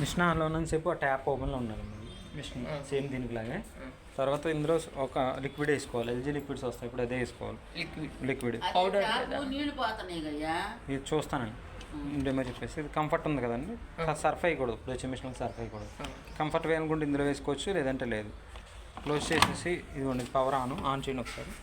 Machine ఆన్లో ఉన్నంతసేపు ఆ ట్యాప్ ఓపెన్లో ఉండాలి మిషన్ సేమ్ దీనికి లాగే. తర్వాత ఇందులో ఒక లిక్విడ్ వేసుకోవాలి, ఎల్జీ లిక్విడ్స్ వస్తాయి, ఇప్పుడు అదే వేసుకోవాలి. లిక్విడ్ పౌడర్ ఇది చూస్తానండి ఇండేమో చెప్పేసి. ఇది కంఫర్ట్ ఉంది కదండి, సర్ఫ్ అయ్యకూడదు, ఇప్పుడు వచ్చే మిషన్ సర్ఫ్ అయ్యకూడదు. కంఫర్ట్ వేయాలనుకుంటే ఇందులో వేసుకోవచ్చు, లేదంటే లేదు. క్లోజ్ చేసేసి ఇదిగోండి పవర్ ఆన్ చేయండి ఒకసారి.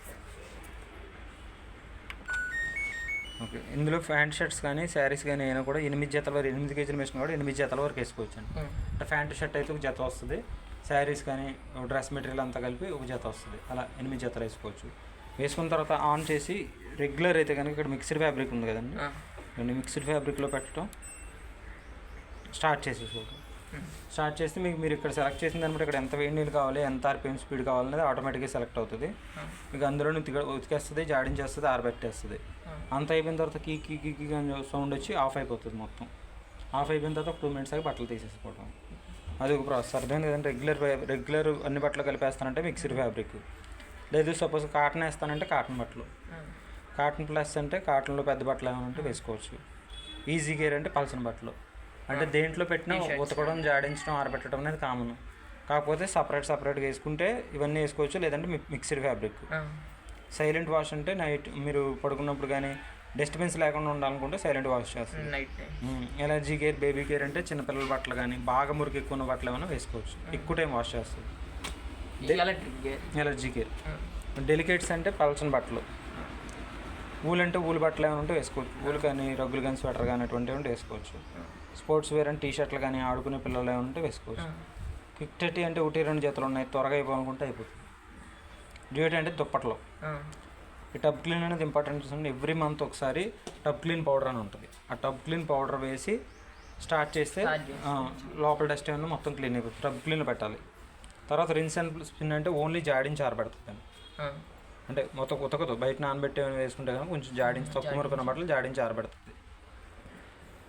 ఓకే, ఇందులో ప్యాంట్ షర్ట్స్ కానీ శారీస్ కానీ అయినా కూడా 8 జతల వరకు, 8 కేజీల మిషన్ కూడా 8 జతల వరకు వేసుకోవచ్చు అండి. అంటే ప్యాంట్ షర్ట్ అయితే ఒక జత వస్తుంది, శారీస్ కానీ డ్రెస్ మెటీరియల్ అంతా కలిపి ఒక జత వస్తుంది, అలా 8 జతలు వేసుకోవచ్చు. వేసుకున్న తర్వాత ఆన్ చేసి రెగ్యులర్ అయితే కనుక ఇక్కడ మిక్స్డ్ ఫ్యాబ్రిక్ ఉంది కదండి, మిక్స్డ్ ఫ్యాబ్రిక్లో పెట్టడం స్టార్ట్ చేసేసుకోండి. స్టార్ట్ చేస్తే మీరు ఇక్కడ సెలెక్ట్ చేసిన దాన్ని బట్టి ఇక్కడ ఎంత వేడి నీళ్ళు కావాలి, ఎంత ఆర్పిఎం స్పీడ్ కావాలనేది ఆటోమేటిక్గా సెలెక్ట్ అవుతుంది. మీకు అందులో ఉతికేస్తుంది, జాడించేస్తుంది, ఆరబెట్టేస్తుంది. అంత అయిపోయిన తర్వాత కీ కీ కీ కీ అని సౌండ్ వచ్చి ఆఫ్ అయిపోతుంది మొత్తం. ఆఫ్ అయిపోయిన తర్వాత ఒక 2 మినిట్స్ ఆగి బట్టలు తీసేసుకోవడం. అది ఒక ప్రాసెస్. అర్థమైంది కదంటే రెగ్యులర్ అన్ని బట్టలు కలిపేస్తానంటే మిక్స్డ్ ఫ్యాబ్రిక్, లేదు సపోజ్ కాటన్ వేస్తానంటే కాటన్ బట్టలు, కాటన్ ప్లస్ అంటే కాటన్లో పెద్ద బట్టలు ఏమైనా ఉంటే వేసుకోవచ్చు. ఈజీ గేర్ అంటే పల్సన్ బట్టలు. అంటే దేంట్లో పెట్టినా ఉతకడం, జాడించడం, ఆరబెట్టడం అనేది కామన్. కాకపోతే సపరేట్గా వేసుకుంటే ఇవన్నీ వేసుకోవచ్చు, లేదంటే మిక్స్డ్ ఫ్యాబ్రిక్. సైలెంట్ వాష్ అంటే నైట్ మీరు పడుకున్నప్పుడు కానీ డిస్టర్బెన్స్ లేకుండా ఉండాలనుకుంటే సైలెంట్ వాష్ చేస్తుంది. ఎలర్జీ కేర్, బేబీ కేర్ అంటే చిన్నపిల్లల బట్టలు కానీ బాగా మురికి ఎక్కువ ఉన్న బట్టలు ఏమైనా వేసుకోవచ్చు, ఎక్కువ టైం వాష్ చేస్తుంది. Allergy care. డెలికేట్స్ అంటే పల్చని బట్టలు. ఊలు అంటే ఊలు బట్టలు ఏమైనా ఉంటే వేసుకోవచ్చు, ఊలు కానీ రగ్గులు కానీ స్వెటర్ కానీ అటువంటివి ఉంటే వేసుకోవచ్చు. స్పోర్ట్స్ వేర్ అంటే టీషర్ట్లు కానీ ఆడుకునే పిల్లలు ఏమైనా ఉంటే వేసుకోవచ్చు. క్విక్ 30 అంటే 1-2 జతలు ఉన్నాయి, త్వరగా అయిపోవాలనుకుంటే అయిపోతుంది. డ్యూటీ అంటే దుప్పట్లో. ఈ టబ్ క్లీన్ అనేది ఇంపార్టెంట్. చూడండి, ఎవ్రీ మంత్ ఒకసారి టబ్ క్లీన్ పౌడర్ అని ఉంటుంది. ఆ టబ్ క్లీన్ పౌడర్ వేసి స్టార్ట్ చేస్తే లోపల డస్ట్ ఏమైనా మొత్తం క్లీన్ అయిపోతుంది. టబ్ క్లీన్ పెట్టాలి. తర్వాత రిన్స్ అండ్ స్పిన్ అంటే ఓన్లీ జాడించి ఆరబెడుతుంది. అంటే మొత్తం ఉతకదు, బయట నానబెట్టి వేసుకుంటే కనుక కొంచెం జాడించి తక్కువ మురుకున్న బట్టలు జాడించి ఆరబెడుతుంది.